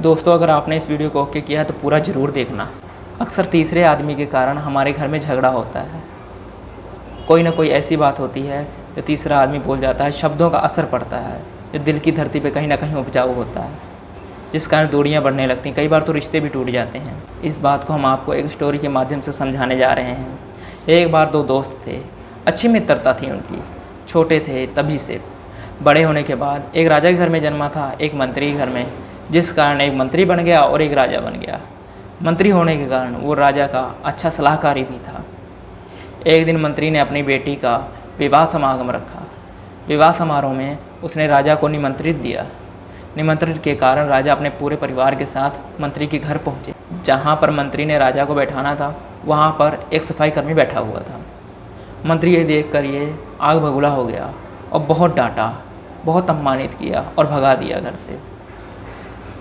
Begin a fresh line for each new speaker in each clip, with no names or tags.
दोस्तों, अगर आपने इस वीडियो को ओके किया है तो पूरा ज़रूर देखना। अक्सर तीसरे आदमी के कारण हमारे घर में झगड़ा होता है। कोई ना कोई ऐसी बात होती है जो तीसरा आदमी बोल जाता है, शब्दों का असर पड़ता है जो दिल की धरती पे कहीं ना कहीं उपजाऊ होता है, जिस कारण दूरियां बढ़ने लगती हैं। कई बार तो रिश्ते भी टूट जाते हैं। इस बात को हम आपको एक स्टोरी के माध्यम से समझाने जा रहे हैं। एक बार दो दोस्त थे, अच्छी मित्रता थी उनकी। छोटे थे तभी से। बड़े होने के बाद एक राजा के घर में जन्मा था, एक मंत्री के घर में, जिस कारण एक मंत्री बन गया और एक राजा बन गया। मंत्री होने के कारण वो राजा का अच्छा सलाहकारी भी था। एक दिन मंत्री ने अपनी बेटी का विवाह समागम रखा। विवाह समारोह में उसने राजा को निमंत्रित दिया। निमंत्रित के कारण राजा अपने पूरे परिवार के साथ मंत्री के घर पहुंचे। जहां पर मंत्री ने राजा को बैठाना था, वहां पर एक सफाई कर्मी बैठा हुआ था। मंत्री ये देखकर ये आग बबूला हो गया और बहुत डांटा, बहुत अपमानित किया और भगा दिया घर से।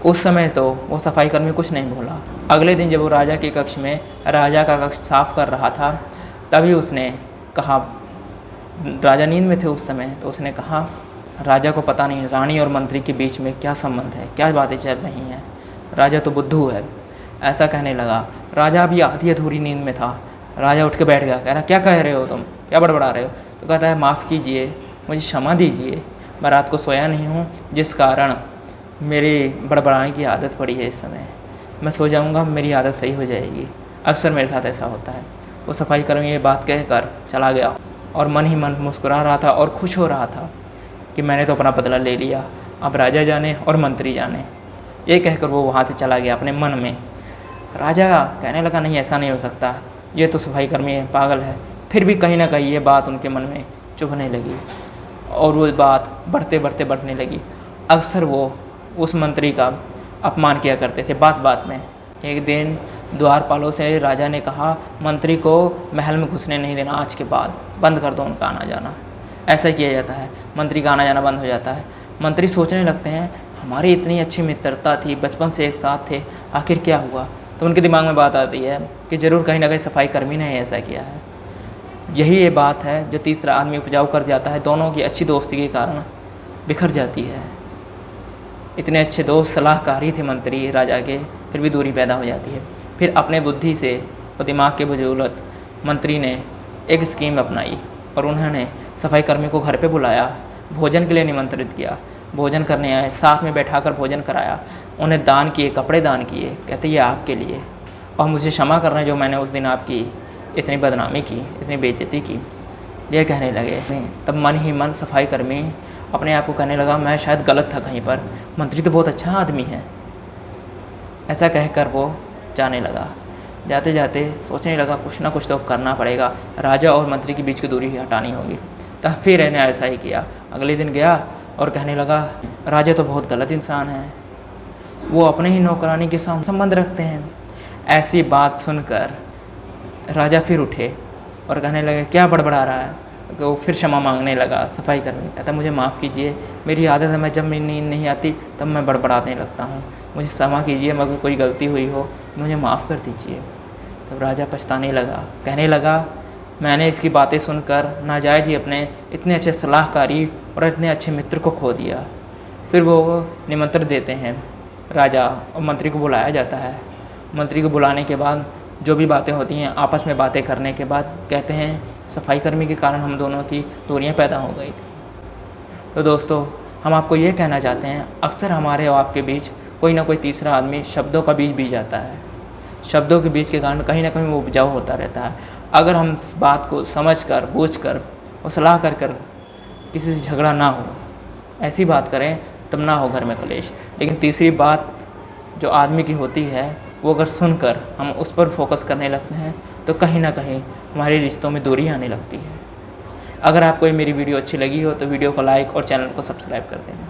उस समय तो वो सफाई कर्मी कुछ नहीं बोला। अगले दिन जब वो राजा के कक्ष में राजा का कक्ष साफ कर रहा था, तभी उसने कहा, राजा नींद में थे उस समय, तो उसने कहा, राजा को पता नहीं रानी और मंत्री के बीच में क्या संबंध है, क्या बातें चल रही हैं। राजा तो बुद्धू है, ऐसा कहने लगा। राजा अभी आधी अधूरी नींद में था। राजा उठ के बैठ गया, कह रहा, क्या कह रहे हो तुम, क्या बड़बड़ा रहे हो। तो कहता है, माफ़ कीजिए, मुझे क्षमा दीजिए, मैं रात को सोया नहीं हूँ, जिस कारण मेरी बड़बड़ाने की आदत पड़ी है। इस समय मैं सो जाऊँगा, मेरी आदत सही हो जाएगी। अक्सर मेरे साथ ऐसा होता है। वो सफाई कर्मी ये बात कहकर चला गया और मन ही मन मुस्कुरा रहा था और खुश हो रहा था कि मैंने तो अपना बदला ले लिया, अब राजा जाने और मंत्री जाने। ये कहकर वो वहाँ से चला गया अपने मन में। राजा कहने लगा, नहीं ऐसा नहीं हो सकता, ये तो सफाई कर्मी है, पागल है। फिर भी कहीं ना कहीं ये बात उनके मन में चुभने लगी और वो बात बढ़ते बढ़ते बढ़ने लगी। अक्सर वो उस मंत्री का अपमान किया करते थे बात बात में। एक दिन द्वारपालों से राजा ने कहा, मंत्री को महल में घुसने नहीं देना, आज के बाद बंद कर दो उनका आना जाना। ऐसा किया जाता है, मंत्री का आना जाना बंद हो जाता है। मंत्री सोचने लगते हैं, हमारी इतनी अच्छी मित्रता थी, बचपन से एक साथ थे, आखिर क्या हुआ। तो उनके दिमाग में बात आती है कि ज़रूर कहीं ना कहीं सफाई कर्मी ने ऐसा किया है। यही ये बात है जो तीसरा आदमी उपजाऊ कर जाता है। दोनों की अच्छी दोस्ती के कारण बिखर जाती है। इतने अच्छे दोस्त सलाहकारी थे मंत्री राजा के, फिर भी दूरी पैदा हो जाती है। फिर अपने बुद्धि से और दिमाग के बदौलत मंत्री ने एक स्कीम अपनाई और उन्होंने सफाई कर्मी को घर पे बुलाया, भोजन के लिए निमंत्रित किया। भोजन करने आए, साथ में बैठाकर भोजन कराया, उन्हें दान किए, कपड़े दान किए। कहते, ये आपके लिए, और मुझे क्षमा करना जो मैंने उस दिन आपकी इतनी बदनामी की, इतनी बेइज्जती की। ये कहने लगे। तब मन ही मन सफाई कर्मी अपने आप को कहने लगा, मैं शायद गलत था कहीं पर, मंत्री तो बहुत अच्छा आदमी है। ऐसा कहकर वो जाने लगा। जाते जाते सोचने लगा, कुछ ना कुछ तो करना पड़ेगा, राजा और मंत्री के बीच की दूरी हटानी होगी। तब फिर इन्हें ऐसा ही किया। अगले दिन गया और कहने लगा, राजा तो बहुत गलत इंसान है, वो अपने ही नौकरानी के साथ संबंध रखते हैं। ऐसी बात सुनकर राजा फिर उठे और कहने लगे, क्या बड़बड़ा रहा है। वो फिर क्षमा मांगने लगा। सफाई कर्मी कहता, मुझे माफ़ कीजिए, मेरी आदत है, मैं जब मेरी नींद नहीं आती तब मैं बड़बड़ाने लगता हूँ, मुझे क्षमा कीजिए, मगर कोई गलती हुई हो मुझे माफ़ कर दीजिए। तब राजा पछताने लगा, कहने लगा, मैंने इसकी बातें सुनकर नाजायज़ ही अपने इतने अच्छे सलाहकारी और इतने अच्छे मित्र को खो दिया। फिर वो निमंत्रण देते हैं, राजा और मंत्री को बुलाया जाता है। मंत्री को बुलाने के बाद जो भी बातें होती हैं, आपस में बातें करने के बाद कहते हैं, सफाई कर्मी के कारण हम दोनों की दूरियां पैदा हो गई थी। तो दोस्तों, हम आपको ये कहना चाहते हैं, अक्सर हमारे और आपके बीच कोई ना कोई तीसरा आदमी शब्दों का बीज बीज जाता है। शब्दों के बीज के कारण कहीं ना कहीं वो उपजाऊ होता रहता है। अगर हम इस बात को समझ कर, बूझ कर और सलाह कर कर किसी से झगड़ा ना हो, ऐसी बात करें, तब ना हो घर में कलेश। लेकिन तीसरी बात जो आदमी की होती है, वो अगर सुनकर हम उस पर फोकस करने लगते हैं, तो कहीं ना कहीं हमारे रिश्तों में दूरी आने लगती है। अगर आपको ये मेरी वीडियो अच्छी लगी हो तो वीडियो को लाइक और चैनल को सब्सक्राइब कर देना।